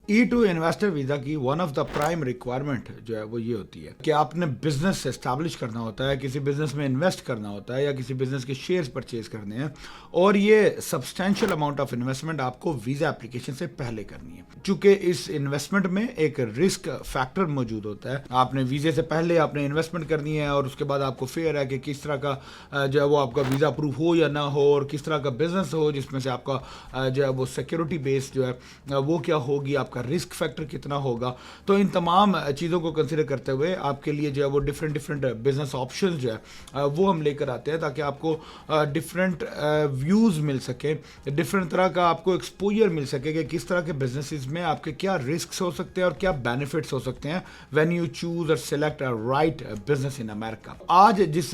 E2 investor visa की one of the prime requirement जो है वो ये होती है कि आपने बिजनेस एस्टैब्लिश करना होता है, किसी बिजनेस में इन्वेस्ट करना होता है या किसी बिजनेस के शेयर्स परचेज करने हैं, और ये सब्सटैंशियल अमाउंट ऑफ इन्वेस्टमेंट आपको वीज़ा एप्लीकेशन से पहले करनी है। चूंकि इस इन्वेस्टमेंट में एक रिस्क फैक्टर मौजूद होता है, आपने वीज़े से पहले आपने इन्वेस्टमेंट करनी है और उसके बाद आपको फेयर है कि किस तरह का जो है वो आपका वीज़ा अप्रूव हो या ना हो, और किस तरह का बिजनेस हो जिसमें से आपका जो है वो सिक्योरिटी बेस जो है वो क्या होगी, आपका रिस्क फैक्टर कितना होगा। तो इन तमाम चीज़ों को कंसिडर करते हुए आपके लिए जो है वो डिफरेंट बिजनेस ऑप्शन जो है वो हम लेकर आते हैं, ताकि आपको डिफरेंट व्यूज़ मिल सके, डिफरेंट तरह का आपको एक्सपोजर मिल सके कि किस तरह के बिजनेसेस में आपके क्या रिस्क हो सकते हैं और क्या बेनिफिट्स हो सकते हैं व्हेन यू चूज और select a right business in America. आज जिस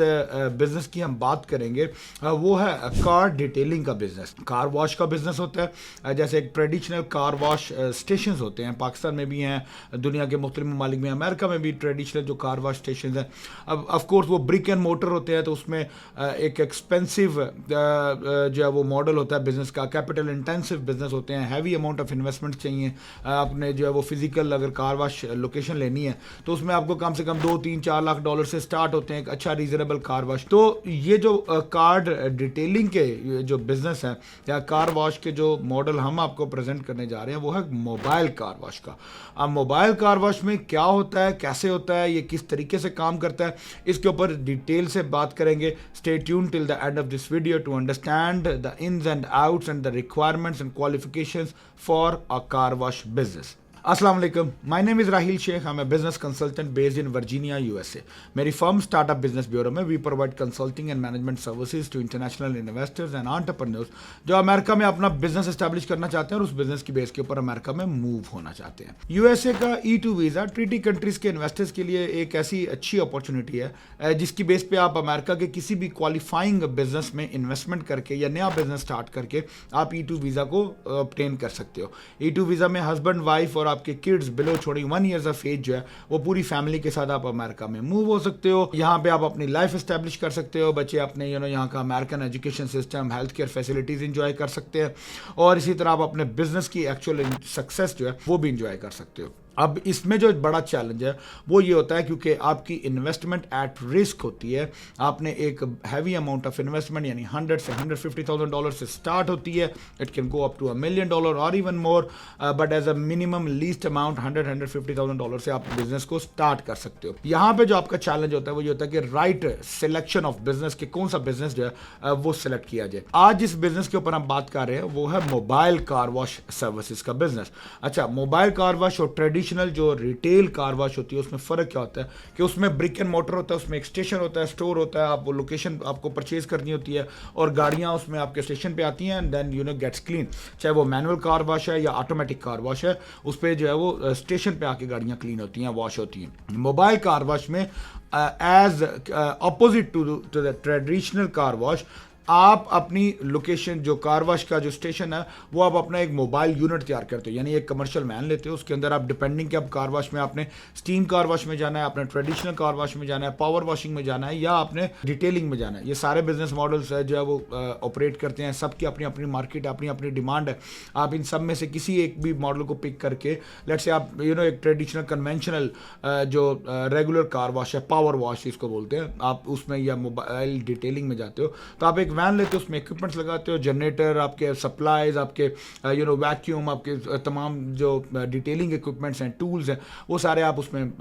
बिजनेस की हम बात करेंगे वो है कार डिटेलिंग का बिजनेस। कार वॉश का बिजनेस होता है, जैसे एक ट्रेडिशनल कार वॉश स्टेशन होते हैं, पाकिस्तान में भी हैं, दुनिया के मुख्तलिफ ममालिक में, अमेरिका में भी ट्रेडिशनल जो कार वॉश स्टेशन हैं। अब ऑफकोर्स वो ब्रिक एंड मोटर होते हैं, तो उसमें एक एक्सपेंसिव जो है वो मॉडल होता है बिजनेस का, कैपिटल इंटेंसिव बिजनेस होते हैं, हैवी अमाउंट ऑफ इन्वेस्टमेंट चाहिए। आपने जो है वो फिजिकल अगर कार वॉश लोकेशन लेनी है तो उसमें आपको कम से कम 2-3-4 लाख डॉलर से स्टार्ट होते हैं एक अच्छा रीजनेबल कार वॉश। तो ये जो कार डिटेलिंग के जो बिजनेस है या कार वॉश के जो मॉडल हम आपको प्रेजेंट करने जा रहे हैं वो है मोबाइल कार वॉश का। अब मोबाइल कार वॉश में क्या होता है, कैसे होता है, ये किस तरीके से काम करता है, इसके ऊपर डिटेल से बात करेंगे। Stay tune till the end of this video to understand the ins and outs and the requirements and qualifications for a car wash business. अस्सलाम वालेकुम, my name is Rahil Shaikh, I am a business consultant based in Virginia USA. मेरी firm startup business bureau में we provide consulting and management services to international investors and entrepreneurs जो America में अपना business establish करना चाहते हैं और उस बिजनेस की बेस के ऊपर अमेरिका में मूव होना चाहते हैं। यूएसए का E2 वीज़ा ट्रीटी कंट्रीज के इन्वेस्टर्स के लिए एक ऐसी अच्छी अपॉर्चुनिटी है जिसकी बेस पे आप अमेरिका के किसी भी क्वालिफाइंग बिजनेस में इन्वेस्टमेंट करके या नया बिजनेस स्टार्ट करके आप E2 वीज़ा को ऑब्टेन कर सकते हो। E2 वीज़ा में हस्बैंड वाइफ और आपके kids below 1 years of age जो है वो पूरी फैमिली के साथ आप अमेरिका में मूव हो सकते हो। यहाँ पे आप अपनी लाइफ एस्टैब्लिश कर सकते हो, बच्चे अपने यहाँ का American education system, health care facilities enjoy कर सकते हैं, और इसी तरह आप अपने बिजनेस की एक्चुअल सक्सेस जो है वो भी इंजॉय कर सकते हो। अब इसमें जो बड़ा चैलेंज है वो ये होता है क्योंकि आपकी इन्वेस्टमेंट एट रिस्क होती है। आपने एक हैवी अमाउंट ऑफ इन्वेस्टमेंट यानी 100 से 150,000 डॉलर से स्टार्ट होती है। It can go up to $1 million और even more, but as a minimum least amount 150,000 dollar से आप बिजनेस को स्टार्ट कर सकते हो। यहाँ पे जो आपका चैलेंज होता है वो ये होता है कि राइट सिलेक्शन ऑफ बिजनेस, के कौन सा बिजनेस जो है वो सिलेक्ट किया जाए। आज जिस बिजनेस के ऊपर हम बात कर रहे हैं वो है मोबाइल कार वॉश सर्विसेज का बिजनेस। अच्छा, मोबाइल कार वॉश और ट्रेडिशनल जो रिटेल कार वॉश होती है उसमें फ़र्क क्या होता है कि उसमें ब्रिक एंड मोटर होता है, उसमें एक स्टेशन होता है, स्टोर होता है, आप वो लोकेशन आपको परचेज करनी होती है और गाड़ियाँ उसमें आपके स्टेशन पे आती हैं एंड देन गेट्स क्लीन। चाहे वो मैनुअल कार वॉश है या ऑटोमेटिक कार वॉश है, उस पर जो है वो स्टेशन पे आके गाड़ियाँ क्लीन होती हैं, वॉश होती हैं। मोबाइल कार वॉश में as opposite to the traditional car wash, आप अपनी लोकेशन जो कार वॉश का जो स्टेशन है वो आप अपना एक मोबाइल यूनिट तैयार करते हो, यानी एक कमर्शियल वैन लेते हो, उसके अंदर आप डिपेंडिंग कि आप कार वॉश में आपने स्टीम कार वॉश में जाना है, आपने ट्रेडिशनल कार वॉश में जाना है, पावर वॉशिंग में जाना है या आपने डिटेलिंग में जाना है। ये सारे बिजनेस मॉडल्स है जो है वो ऑपरेट करते हैं, सबकी अपनी अपनी मार्केट, अपनी अपनी डिमांड है। आप इन सब में से किसी एक भी मॉडल को पिक करके, लेट्स से आप एक ट्रेडिशनल कन्वेंशनल जो रेगुलर कार वॉश है, पावर वॉश इसको बोलते हैं, आप उसमें या मोबाइल डिटेलिंग में जाते हो तो आप एक वैन लेते हो, उसमें इक्विपमेंट्स लगाते हो, जनरेटर, आपके सप्लाईज, आपके वैक्यूम, आपके तमाम जो डिटेलिंग इक्विपमेंट्स हैं, टूल्स हैं, वो सारे आप उसमें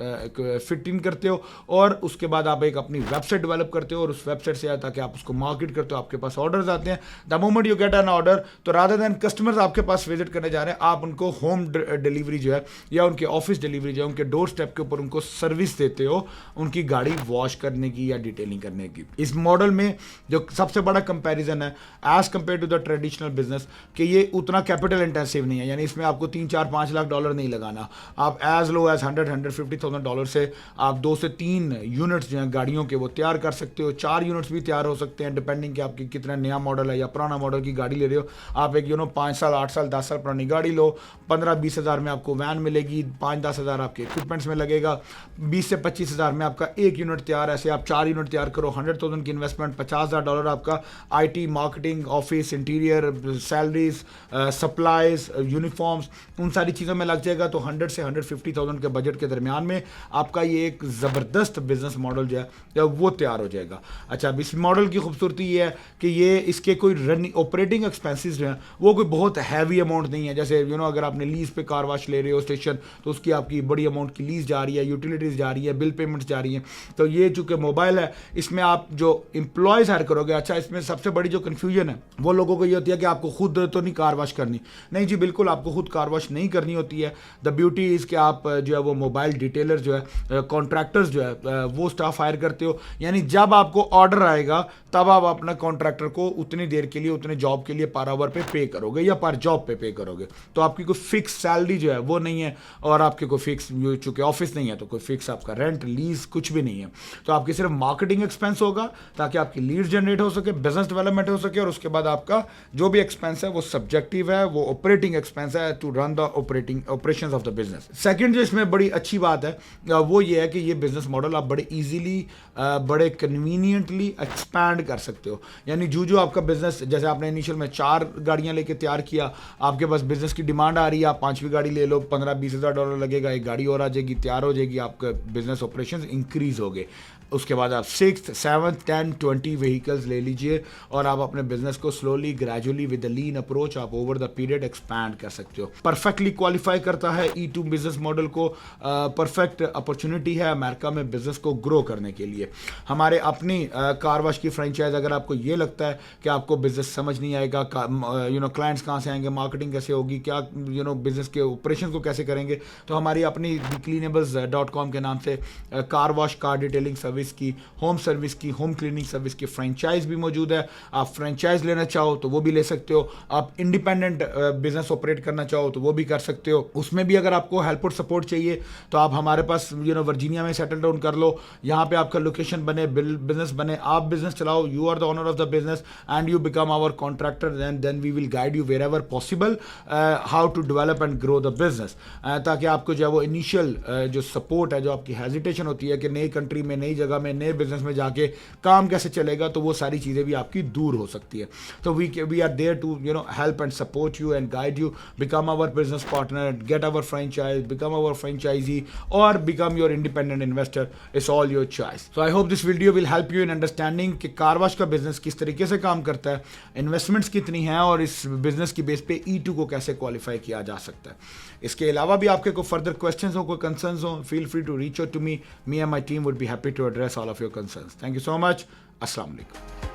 फिट इन करते हो और उसके बाद आप एक अपनी वेबसाइट डेवलप करते हो और उस वेबसाइट से ताकि आप उसको मार्केट करते हो, आपके पास ऑर्डर्स आते हैं। The moment you get an order, तो रादर देन कस्टमर्स आपके पास विजिट करने जा रहे हैं, आप उनको होम डिलीवरी जो है या उनके ऑफिस डिलीवरी जो है, उनके डोर स्टेप के ऊपर उनको सर्विस देते हो उनकी गाड़ी वॉश करने की या डिटेलिंग करने की। इस मॉडल में जो सबसे बड़ा कंपैरिजन है as compare to the traditional business कि ये उतना कैपिटल इंटेंसिव नहीं है, यानी इसमें आपको 3-4-5 लाख डॉलर नहीं लगाना। आप एज लो एज 100-150,000 डॉलर से आप 2 से 3 यूनिट्स जो हैं गाड़ियों के वो तैयार कर सकते हो। 4 यूनिट्स भी तैयार हो सकते हैं डिपेंडिंग कि आपकी कितना नया मॉडल है या पुराना मॉडल की गाड़ी ले रहे हो। आप एक 5 साल 8 साल 10 साल पुरानी गाड़ी लो, 15-20 हज़ार में आपको वैन मिलेगी, 5-10 हज़ार आपके इक्विपमेंट्स में लगेगा, 20 से 25 हज़ार में आपका एक यूनिट तैयार। ऐसे आप 4 यूनिट तैयार करो, 100,000 की इन्वेस्टमेंट, $50,000 आपका IT, marketing, office, interior, salaries, supplies, uniforms, उन सारी चीज़ों में लग जाएगा। तो 100 से 150,000 के बजट के दरमियान में आपका ये एक ज़बरदस्त बिजनेस मॉडल जो है वो तैयार हो जाएगा। अच्छा, अब इस मॉडल की खूबसूरती ये है कि ये इसके कोई रनिंग ऑपरेटिंग एक्सपेंसेस जो हैं वो कोई बहुत हैवी अमाउंट नहीं है। जैसे अगर आपने लीज पे कार वाश ले रहे हो स्टेशन, तो उसकी आपकी बड़ी अमाउंट की लीज जा रही है, यूटिलिटीज जा रही है, बिल पेमेंट्स जा रही हैं। तो ये चूंकि मोबाइल है, इसमें आप जो एम्प्लॉयज हायर करोगे, अच्छा इसमें सबसे बड़ी जो कन्फ्यूजन है वो लोगों को ये होती है कि आपको खुद तो नहीं कार वाश करनी। नहीं जी, बिल्कुल आपको खुद कार वाश नहीं करनी होती है। द ब्यूटी इज़ कि आप जो है वो मोबाइल डिटेलर जो है, कॉन्ट्रैक्टर्स जो है वो स्टाफ हायर करते हो। यानी जब आपको ऑर्डर आएगा तब आप अपना कॉन्ट्रैक्टर को उतनी देर के लिए, उतने जॉब के लिए पर आवर पे करोगे या पर जॉब पे करोगे। तो आपकी कोई फिक्स सैलरी जो है वो नहीं है, और आपके कोई फिक्स, चूंकि ऑफिस नहीं है तो कोई फिक्स आपका रेंट, लीज कुछ भी नहीं है। तो आपकी सिर्फ मार्केटिंग एक्सपेंस होगा ताकि आपकी लीड जनरेट हो सके, बिजनेस डेवलपमेंट हो सके, और उसके बाद आपका जो भी एक्सपेंस है वो सब्जेक्टिव है, वो ऑपरेटिंग एक्सपेंस है to run the operations of the business. Second जो इसमें बड़ी अच्छी बात है वो ये है कि ये बिजनेस मॉडल आप बड़े इजीली, बड़े कन्वीनियंटली एक्सपैंड कर सकते हो। यानी जो आपका बिजनेस, जैसे आपने इनिशियल में 4 गाड़ियां लेके तैयार किया, आपके पास बिजनेस की डिमांड आ रही है, आप 5वीं गाड़ी ले लो, 15-20 हज़ार डॉलर लगेगा, एक गाड़ी और आ जाएगी, तैयार हो जाएगी, आपका बिजनेस ऑपरेशन इंक्रीज हो गए। उसके बाद आप 6th, 7th, 10, 20 व्हीकल्स ले लीजिए और आप अपने बिजनेस को slowly, gradually, with the lean approach आप ओवर द पीरियड एक्सपैंड कर सकते हो। परफेक्टली क्वालिफाई करता है E2 बिजनेस मॉडल को। परफेक्ट अपॉर्चुनिटी है अमेरिका में बिजनेस को ग्रो करने के लिए। हमारे अपनी कार वाश की फ्रेंचाइज, अगर आपको ये लगता है कि आपको बिजनेस समझ नहीं आएगा, क्लाइंट्स कहाँ से आएंगे, मार्केटिंग कैसे होगी, क्या बिजनेस के ऑपरेशन को कैसे करेंगे, तो हमारी अपनी cleanables.com के नाम से car wash, car detailing service की, होम सर्विस की, होम क्लीनिंग सर्विस की फ्रेंचाइज भी मौजूद है। आप फ्रेंचाइज लेना चाहो तो वो भी ले सकते हो। आप इंडिपेंडेंट बिजनेस ऑपरेट करना चाहो तो वो भी कर सकते हो। उसमें भी अगर आपको हेल्प और सपोर्ट चाहिए तो आप हमारे पास वर्जीनिया में सेटल डाउन कर लो। यहाँ पे आपका लोकेशन बने, बिजनेस बने, आप बिजनेस चलाओ, you are the owner of the business and you become our contractor, then we will guide you wherever possible how to develop and grow the business. ताकि आपको जो है वो इनिशियल जो सपोर्ट है, जो आपकी हेजिटेशन होती है कि नई कंट्री में, नई जगह में, नए बिजनेस में जाके काम कैसे चलेगा, तो वो सारी चीज़ें भी आपकी दूर हो सकती है। तो we are there to help and support you and guide you. Become our business partner, get our franchise, become our franchisee or become your independent investor. It's all your choice. So I hope this video will help you in understanding कि car wash का business किस तरीके से काम करता है, investments कितनी हैं और इस बिजनेस की बेस पे E2 को कैसे क्वालिफाई किया जा सकता है। इसके अलावा भी आपके कोई फर्दर क्वेश्चंस हो, कोई कंसर्न्स हो, feel free to reach out to me and my team would be happy to address all of your concerns. Thank you so much. Assalamu alaikum.